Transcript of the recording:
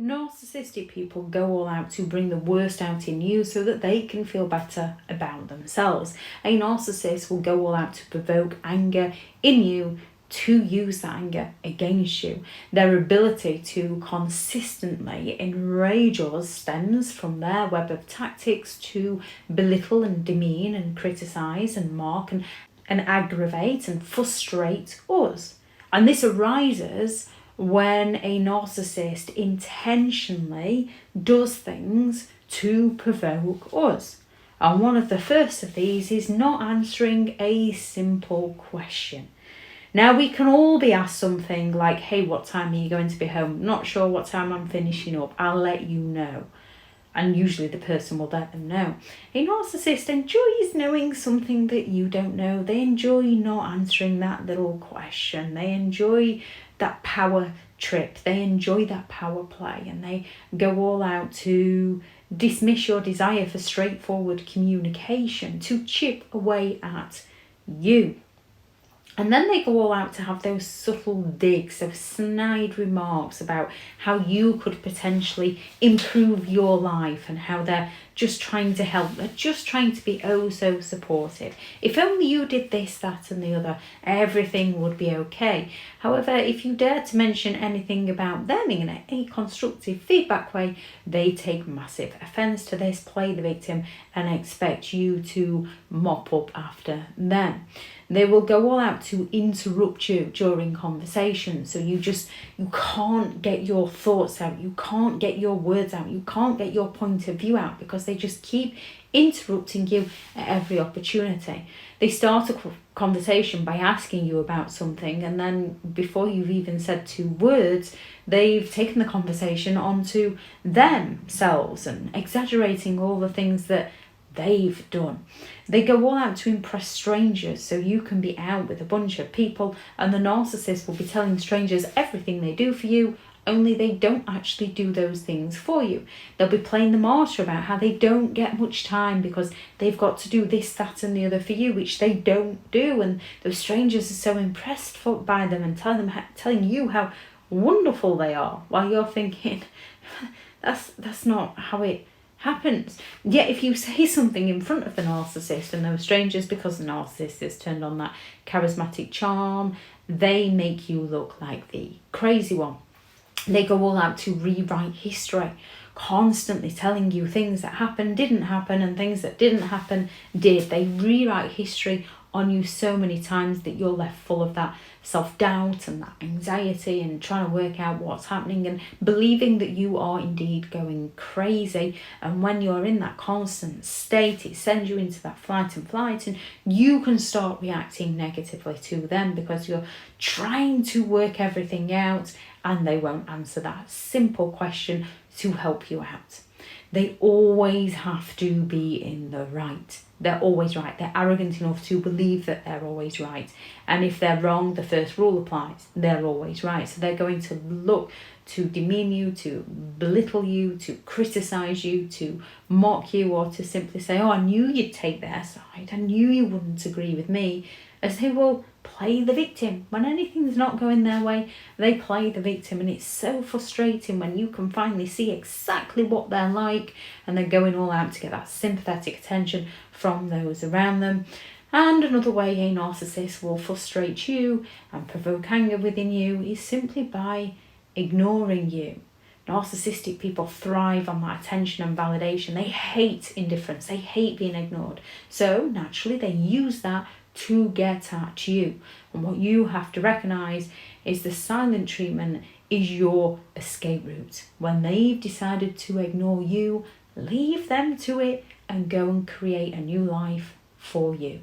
Narcissistic people go all out to bring the worst out in you so that they can feel better about themselves. A narcissist will go all out to provoke anger in you, to use that anger against you. Their ability to consistently enrage us stems from their web of tactics to belittle and demean and criticise and mock and aggravate and frustrate us. And this arises when a narcissist intentionally does things to provoke us. And one of the first of these is not answering a simple question. Now, we can all be asked something like, hey, what time are you going to be home? Not sure what time I'm finishing up. I'll let you know. And usually the person will let them know. A narcissist enjoys knowing something that you don't know. They enjoy not answering that little question. They enjoy that power trip. They enjoy that power play, and they go all out to dismiss your desire for straightforward communication, to chip away at you. And then they go all out to have those subtle digs, those snide remarks about how you could potentially improve your life and how they're just trying to help. They're just trying to be oh so supportive. If only you did this, that and the other, everything would be okay. However, if you dare to mention anything about them in a constructive feedback way, they take massive offence to this, play the victim and expect you to mop up after them. They will go all out to interrupt you during conversations. So you can't get your thoughts out. You can't get your words out. You can't get your point of view out because they just keep interrupting you at every opportunity. They start a conversation by asking you about something, and then before you've even said two words, they've taken the conversation onto themselves and exaggerating all the things that they've done. They go all out to impress strangers, so you can be out with a bunch of people and the narcissist will be telling strangers everything they do for you, only they don't actually do those things for you. They'll be playing the martyr about how they don't get much time because they've got to do this, that and the other for you, which they don't do, and those strangers are so impressed by them and telling you how wonderful they are, while you're thinking that's not how it happens. Yet if you say something in front of the narcissist and those strangers, because the narcissist has turned on that charismatic charm, they make you look like the crazy one. They go all out to rewrite history, constantly telling you things that happened, didn't happen, and things that didn't happen, did. They rewrite history on you so many times that you're left full of that self-doubt and that anxiety and trying to work out what's happening and believing that you are indeed going crazy. And when you're in that constant state, it sends you into that flight and you can start reacting negatively to them because you're trying to work everything out and they won't answer that simple question to help you out. They always have to be in the right. They're always right. They're arrogant enough to believe that they're always right. And if they're wrong, the first rule applies. They're always right. So they're going to look to demean you, to belittle you, to criticise you, to mock you, or to simply say, oh, I knew you'd take their side. I knew you wouldn't agree with me. As they will play the victim. When anything's not going their way, they play the victim. And it's so frustrating when you can finally see exactly what they're like and they're going all out to get that sympathetic attention from those around them. And another way a narcissist will frustrate you and provoke anger within you is simply by ignoring you. Narcissistic people thrive on that attention and validation. They hate indifference. They hate being ignored. So naturally they use that to get at you. And what you have to recognise is the silent treatment is your escape route. When they've decided to ignore you, leave them to it and go and create a new life for you.